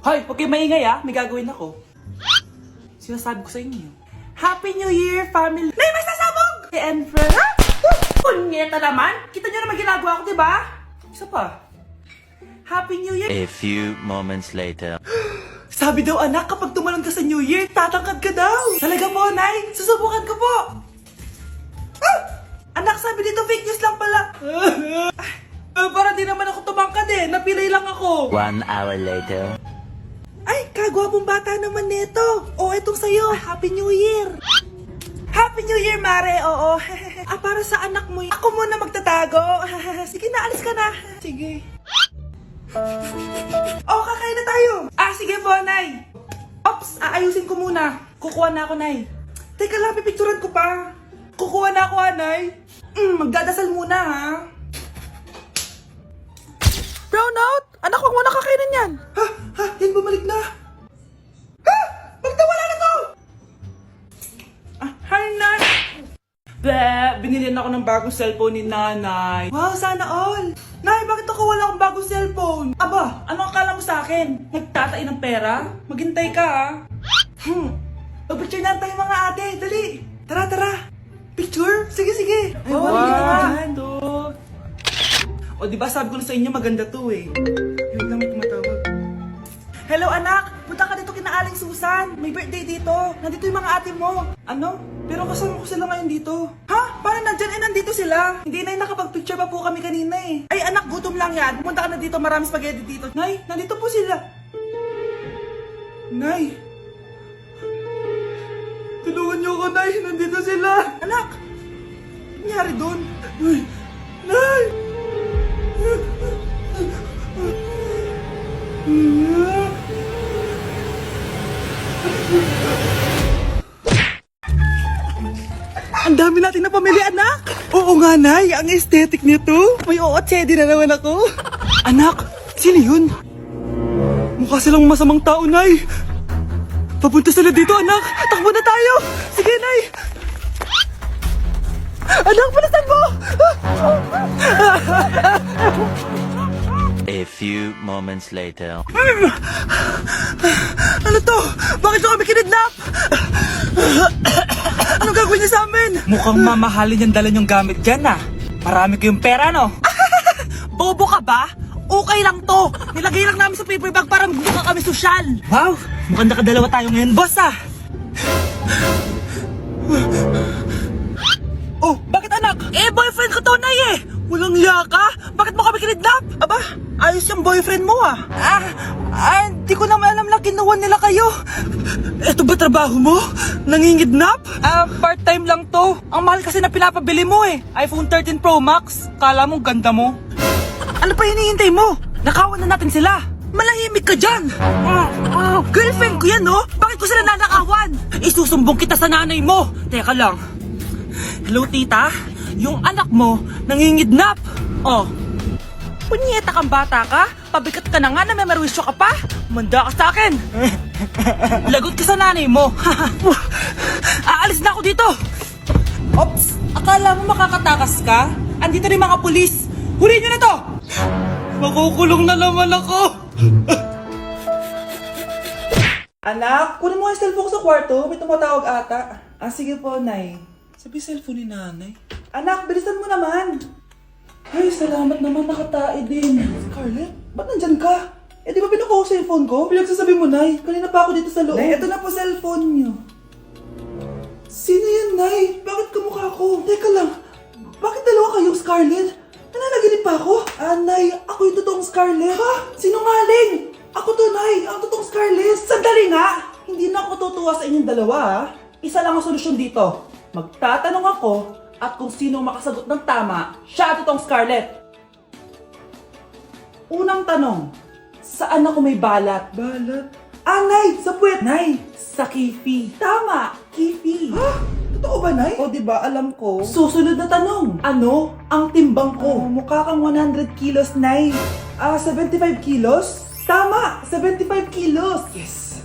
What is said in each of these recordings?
Hoy, huwag kayong maingay may gagawin ako. Sinasabi ko sa inyo. Happy New Year, family! Nay, may sasabog! And friend, ha? Punyeta naman! Kita nyo naman ginagawa ko, diba? Isa pa. Happy New Year! A few moments later. Sabi daw anak, kapag tumalon ka sa New Year, tatangkad ka daw! Talaga po, Nay! Susubukan ko po! Ah! Anak, sabi dito fake news lang pala! Para di naman ako tumangkad napilay lang ako! 1 hour later. Ay, kagwapong bata naman nito. O, etong sa'yo. Happy New Year. Happy New Year, Mare. Oo. Para sa anak mo. Ako muna magtatago. Sige na, alis ka na. Sige. Kakain na tayo. Sige po, Nay. Ops, aayusin ko muna. Kukuha na ako, Nay. Teka lang, pipicturan ko pa. Kukuha na ako, Nay. Magdadasal muna, ha. Brownout! Anak, huwag mo nakakainin yan! Yan bumalik na! Bakit nawala na to? Hi, Nan! Binilihan ako ng bagong cellphone ni Nanay. Wow, sana all! Nay, bakit ako wala akong bagong cellphone? Aba, ano akala mo sa akin? Nagtatain ng pera? Maghintay ka, Pag-picture na tayo mga ate, dali! Tara, tara! Picture? Sige, sige! Ay, wow! O, diba sabi ko na sa inyo maganda to Yun lang, may tumatawag. Hello, anak! Punta ka dito kina Aling Susan. May birthday dito. Nandito yung mga ate mo. Ano? Pero kasama ko sila ngayon dito. Ha? Parang nandyan nandito sila. Hindi na nakapag-picture pa po kami kanina Ay, anak, gutom lang yan. Pumunta ka na dito. Marami spaghetti dito. Nay, nandito po sila. Nay. Tulungan niyo ako, Nay. Nandito sila. Anak! Ano nangyari doon? Nay! Ang dami natin na pamilya, anak! Oo nga, Nay! Ang aesthetic nito! May ootsedi na naman ako! Anak! Sino yun? Mukha silang masamang tao, Nay! Papunta sila dito, anak! Takbo na tayo! Sige, Nay! Anak, palasan mo! A few moments later. Ano to? Bakit nyo kami kinidnap? Anong gagawin niya sa amin? Mukhang mamahalin yung dala nyong gamit dyan Marami kayong pera, no? Bobo ka ba? Okay lang to. Nilagay lang namin sa paper bag para mukha kami sosyal. Wow, mukhang nakadalawa tayo ngayon, boss Oh, bakit anak? Boyfriend ko to, Nay Walang iya ka? Bakit mo kami kinidnap? Aba, ayos yung boyfriend mo di ko naman alam na kinuha nila kayo. Eto ba trabaho mo? Nangingidnap? Part-time lang to. Ang mahal kasi na pinapabili mo iPhone 13 Pro Max. Kala mo ganda mo. Ano pa hinihintay mo? Nakawan na natin sila. Malahimik ka dyan! Girlfriend ko yan, no? Bakit ko sila nanakawan? Isusumbong kita sa nanay mo. Teka lang. Hello, tita? Yung anak mo, nangingidnap. Punyeta kang bata ka? Pabigat ka na nga na may marwisyo ka pa? Manda ka sa akin. Lagot ka sa nanay mo. Aalis na ako dito. Ops, akala mo makakatakas ka? Andito rin mga pulis. Huli nyo na to! Makukulong na naman ako. Anak, kunin mo yung cellphone ko sa kwarto. May tumatawag ata. Sige po, Nay. Sabi cellphone ni Nanay. Anak, bilisan mo naman. Ay, salamat naman, nakatae din. Scarlett, ba't nandyan ka? Di ba pinukuha ko sa phone ko? Pinagsasabi mo, Nay. Kanina pa ako dito sa loob. Nay, ito na po cellphone niyo. Sino yan, Nay? Bakit kamukha ko? Teka lang, bakit dalawa kayong Scarlett? Nananaginip pa ako? Nay, ako yung totoong Scarlett. Ha? Sinungaling! Ako to, Nay. Ang totoong Scarlett. Sandali nga! Hindi na ako tutuwa sa inyong dalawa, Isa lang ang solusyon dito. Magtatanong ako at kung sino makasagot ng tama, siya ang totoong Scarlett. Unang tanong, saan ako may balat? Balat? Nay! Sa puwet! Nay! Sa kifi. Tama! Kifi. Ha? Totoo ba, Nay? Diba, alam ko. Susunod na tanong. Ano ang timbang ko? Mukha kang 100 kilos, Nay. 75 kilos? Tama! 75 kilos! Yes!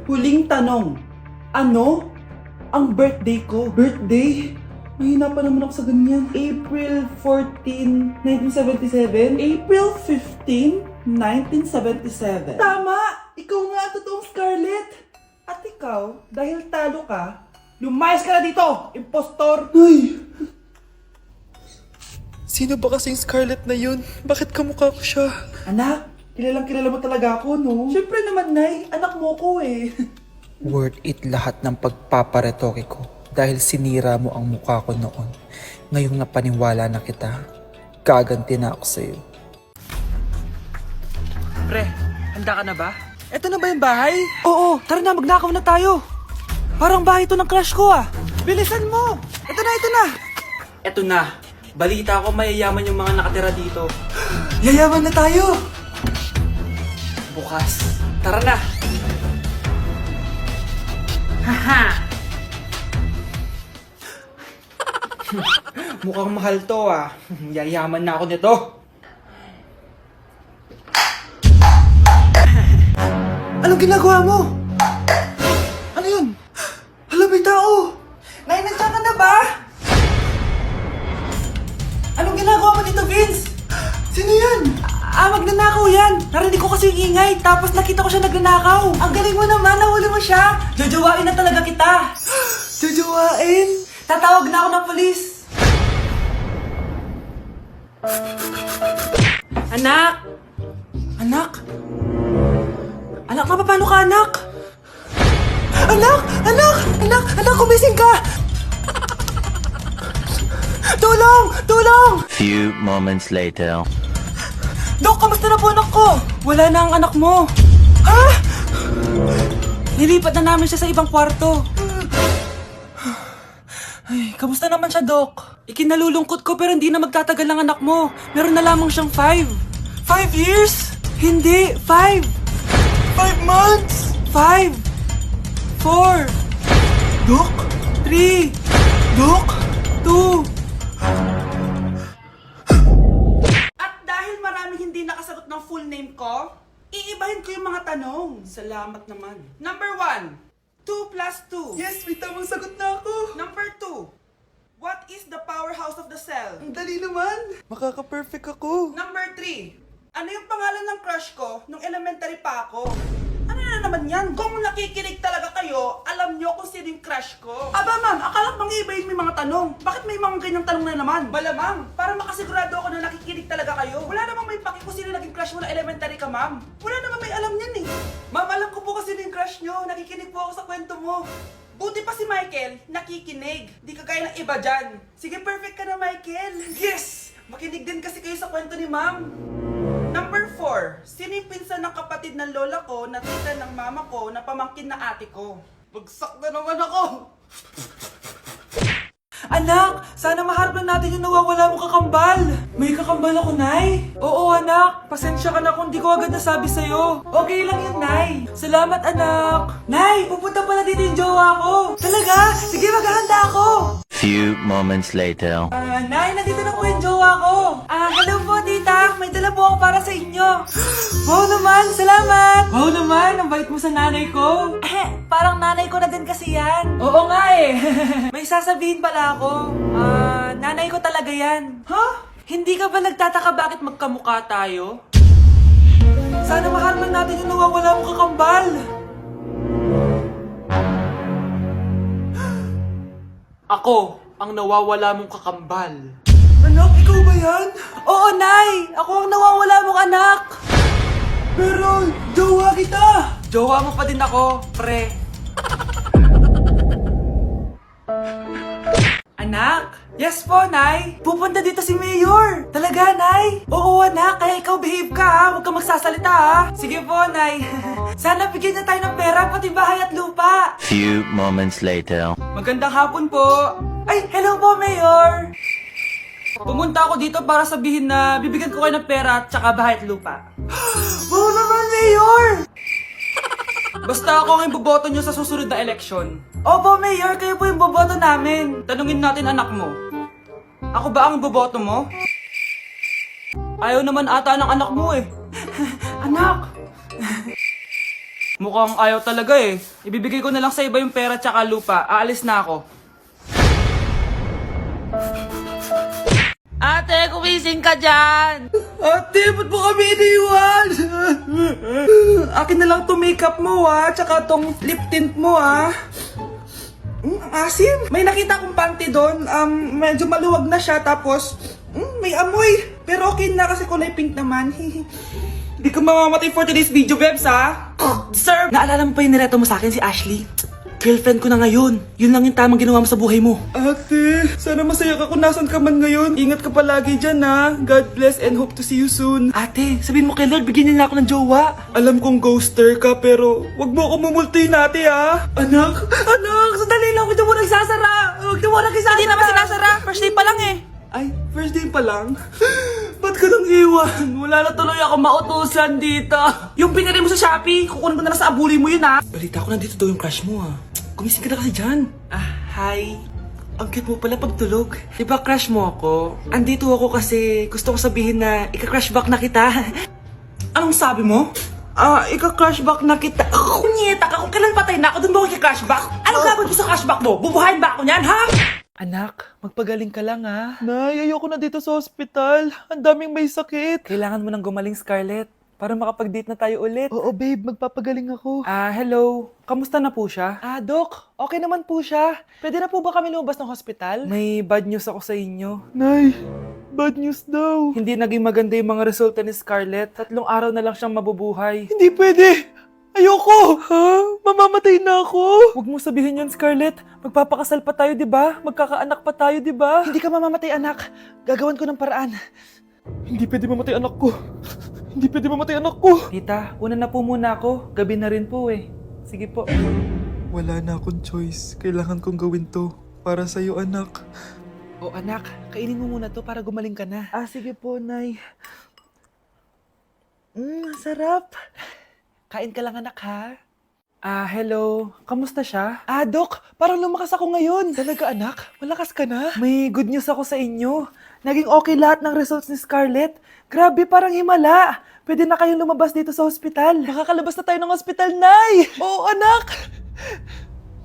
Huling tanong. Ano ang birthday ko? Birthday? Mahina pa naman ako sa ganyan. April 14, 1977? April 15? 1977. Tama! Ikaw nga ang totoong Scarlett! At ikaw, dahil talo ka, lumayas ka na dito! Impostor! Ay! Sino ba kasing Scarlett na yun? Bakit kamukha ko siya? Anak, kilalang kilala mo talaga ako, no? Siyempre naman, Nay. Anak mo ko eh. Worth it lahat ng pagpaparetoke ko dahil sinira mo ang mukha ko noon. Ngayong napaniwala na kita, gaganti na ako sa'yo. Pre, handa ka na ba? Eto na ba yung bahay? Oo, tara na, magnakaw na tayo. Parang bahay to ng crush ko ah. Bilisan mo! Ito na, ito na! Eto na. Balita ko mayayaman yung mga nakatira dito. Yayaman na tayo! Bukas. Tara na! Haha! Mukhang mahal to ah. Yayaman na ako nito. Anong ginagawa mo? Ano yun? Hala, may tao! Nay, nandiyan ka na ba? Anong ginagawa mo dito, Vince? Sino yan? Magnanakaw yan! Narinig ko kasi yung ingay, tapos nakita ko siya nagnanakaw. Ang galing mo naman, nahuli mo siya! Jojowain na talaga kita! Jojowain? Tatawag na ako ng polis! Anak! Anak? Anak, paano ka, anak? Anak! Anak! Anak! Anak, kumising ka! Tulong! Tulong! Few moments later. Dok, kamusta na po anak ko? Wala na ang anak mo. Ha? Nilipat na namin siya sa ibang kwarto. Ay, kamusta naman siya, Dok? Ikinalulungkot ko pero hindi na magtatagal ang anak mo. Meron na lamang siyang 5. 5 years? Hindi, 5. 5 months? 5. 4. Dok? 3. Dok? 2. At dahil maraming hindi nakasagot ng full name ko, iibahin ko yung mga tanong. Salamat naman. Number 1. 2 plus 2. Yes, may tamang sagot na ako. Number 2. What is the powerhouse of the cell? Ang dali naman. Makaka-perfect ako. Number 3. Ano yung pangalan ng crush ko nung elementary pa ako? Ano na naman yan? Kung nakikinig talaga kayo, alam nyo kung sino yung crush ko. Aba ma'am, akala bang iibahin may mga tanong? Bakit may mga ganyang tanong na naman? Malamang, para makasigurado ako na nakikinig talaga kayo. Wala namang may paki kung sino naging crush mo na elementary ka, ma'am. Wala namang may alam yan eh. Ma'am, alam ko po kasi sino yung crush nyo. Nakikinig po ako sa kwento mo. Buti pa si Michael, nakikinig. Di kagaya ng iba dyan. Sige, perfect ka na, Michael. Yes! Makinig din kasi kayo sa kwento ni ma'am. Number 4. Sino yung pinsan ng kapatid ng lola ko na tita ng mama ko na pamangkin na ate ko? Bagsak na naman ako! Anak! Sana maharap lang natin yung nawawala mong kakambal! May kakambal ako, Nay! Oo, anak! Pasensya ka na kung di ko agad nasabi sa'yo. Okay lang yun, Nay! Salamat, anak! Nay! Pupunta pala dito yung jowa ko! Talaga? Sige, maghahanda ako! Few moments later. Nay, nandito na po yung jowa ko. Hello po, tita. May dala po ako para sa inyo. Wow naman, salamat. Wow naman, ang bait mo sa nanay ko. Parang nanay ko na din kasi yan. Oo nga eh. May sasabihin pala ako. Nanay ko talaga yan. Ha? Hindi ka ba nagtataka bakit magkamukha tayo? Sana maharap lang natin yung nawawala mong kakambal. Ako, ang nawawala mong kakambal. Anak, ikaw ba yan? Oo, Nay! Ako ang nawawala mong anak! Pero, jowa kita! Jowa mo pa din ako, pre. Anak? Yes po, Nay. Pupunta dito si Mayor. Talaga, Nay? Oo, anak. Kaya ikaw behave ka, ha? Huwag ka magsasalita, ha? Sige po, Nay. Sana bigyan niya tayo ng pera, pati bahay at lupa. Few moments later. Magandang hapon po. Ay, hello po, Mayor. Pumunta ako dito para sabihin na bibigyan ko kayo ng pera at saka bahay at lupa. Wow naman, Mayor! Basta ako ang iboboto nyo sa susunod na eleksyon. Opo, Mayor, kayo po yung boboto namin. Tanungin natin anak mo. Ako ba ang boboto mo? Ayaw naman ata ng anak mo eh. Anak! Mukhang ayaw talaga eh. Ibibigay ko na lang sa iba yung pera tsaka lupa. Aalis na ako. Ate, kumising ka dyan! Ate, ba't mo kami iniwan? Akin na lang to makeup mo tsaka tong lip tint mo ang asim. May nakita akong panty doon, medyo maluwag na siya tapos may amoy. Pero okay na kasi kulay pink naman. Hindi ka mamamatay for today's video, Bebs Sir! Naalala mo pa yung nireto mo sa akin si Ashley? Girlfriend ko na ngayon. Yun lang yung tamang ginawa mo sa buhay mo. Ate, sana masaya ka kung nasan ka man ngayon. Ingat ka palagi dyan God bless and hope to see you soon. Ate, sabihin mo kay Lord, bigyan niya na ako ng jowa. Alam kong ghoster ka pero wag mo ako mumultuin ate Anak, sandali lang. Huwag mo nagsasara. Huwag mo nagsasara. Hindi naman sinasara. First day pa lang Ay, first day pa lang? Ba't ka nang iwan? Wala na tuloy ako mautusan dito. Yung pinari mo sa Shopee, kukunin ko na lang sa abuli mo yun Balita ko nandito daw yung crush mo Gumising ka na kasi dyan. Hi. Ang cute mo pala pagtulog. Diba crush mo ako? Andito ako kasi gusto ko sabihin na ika-crush back na kita. Anong sabi mo? Ika-crush back na kita. Kunyeta ka, kung kailan patay na ako, dun ba ako ika-crush back? Anong gagawin mo sa crush back mo? Bubuhayin ba ako niyan, Anak, magpagaling ka lang Nay, ayoko na dito sa hospital. Ang daming may sakit. Kailangan mo nang gumaling, Scarlett. Para makapag-date na tayo ulit. Oo, babe. Magpapagaling ako. Hello. Kamusta na po siya? Doc. Okay naman po siya. Pwede na po ba kami lumabas ng hospital? May bad news ako sa inyo. Nay, bad news daw. Hindi naging maganda yung mga resulta ni Scarlett. 3 araw na lang siyang mabubuhay. Hindi pwede. Ayoko! Mamamatay na ako! Huwag mo sabihin yun, Scarlett. Magpapakasal pa tayo, di ba? Magkakaanak pa tayo, di ba? Hindi ka mamamatay, anak. Gagawan ko ng paraan. Hindi pwede mamatay anak ko. Hindi pwede mamatay anak ko. Tita, una na po muna ako. Gabi na rin po Sige po. Wala na akong choice. Kailangan kong gawin to. Para sa'yo, anak. Anak. Kainin mo muna to para gumaling ka na. Sige po, Nay. Sarap. Kain ka lang, anak, hello. Kamusta siya? Doc, parang lumakas ako ngayon. Talaga, anak? Malakas ka na? May good news ako sa inyo. Naging okay lahat ng results ni Scarlett. Grabe, parang himala. Pwede na kayong lumabas dito sa hospital. Makakalabas na tayo ng hospital, Nay! Oo, anak!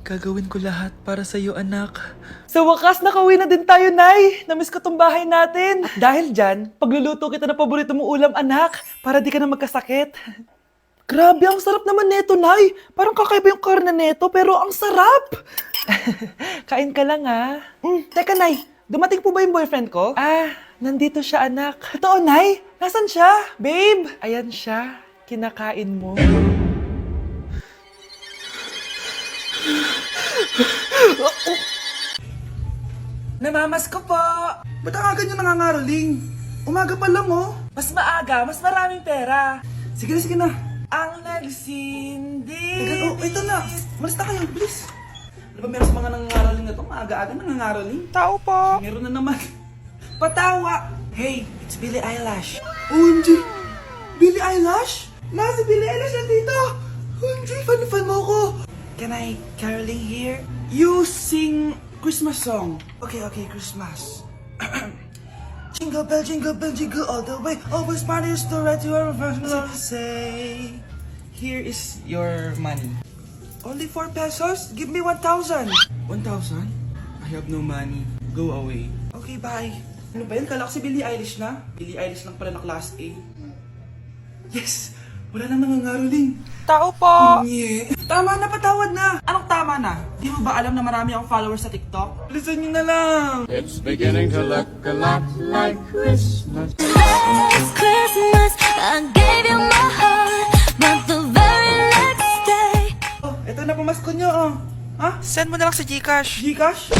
Gagawin ko lahat para sa'yo, anak. Sa wakas, nakauwi na din tayo, Nay. Namiss ko tong bahay natin. At dahil dyan, pagluluto kita ng paborito mong ulam, anak. Para di ka na magkasakit. Grabe, ang sarap naman neto, Nay. Parang kakaiba yung karne neto, pero ang sarap. Kain ka lang, Teka, Nay. Dumating po ba yung boyfriend ko? Nandito siya, anak. Totoo, Nay? Nasaan siya? Babe! Ayan siya. Kinakain mo. Namamas ko po! Ba't ang aga niyo nangangaroling? Umaga pa lang, Mas maaga, mas maraming pera. Sige na. Ang nagsindi. Ito na. Malis na kayo, bilis. Ano ba meron sa mga nangangaroling na to? Maaga-aga nangangaroling. Tao po. Meron na naman. Patawa. Hey, it's Billie Eilish. OMG! Billie Eilish? Si Billie Eilish nandito. OMG, fan mo ko. Can I caroling here? You sing Christmas song. Okay, Christmas. Jingle bell, jingle all the way. Always parties to ride to your first love. Say, here is your money. Only 4 pesos? Give me 1,000. 1,000? I have no money. Go away. Okay, bye. Ano ba yun? Kala ko si Billie Eilish na. Billie Eilish lang pala na class A. Yes! Wala nang nangangaroling. Tao po! Tama na, patawad na! Anong tama na? Di mo ba alam na marami akong followers sa TikTok? Listen nyo na lang! It's beginning to look a lot like Christmas. Last Christmas, I gave you my heart, but the very next day. Eto na pamasko nyo, Ha? Send mo na lang sa Gcash. Gcash?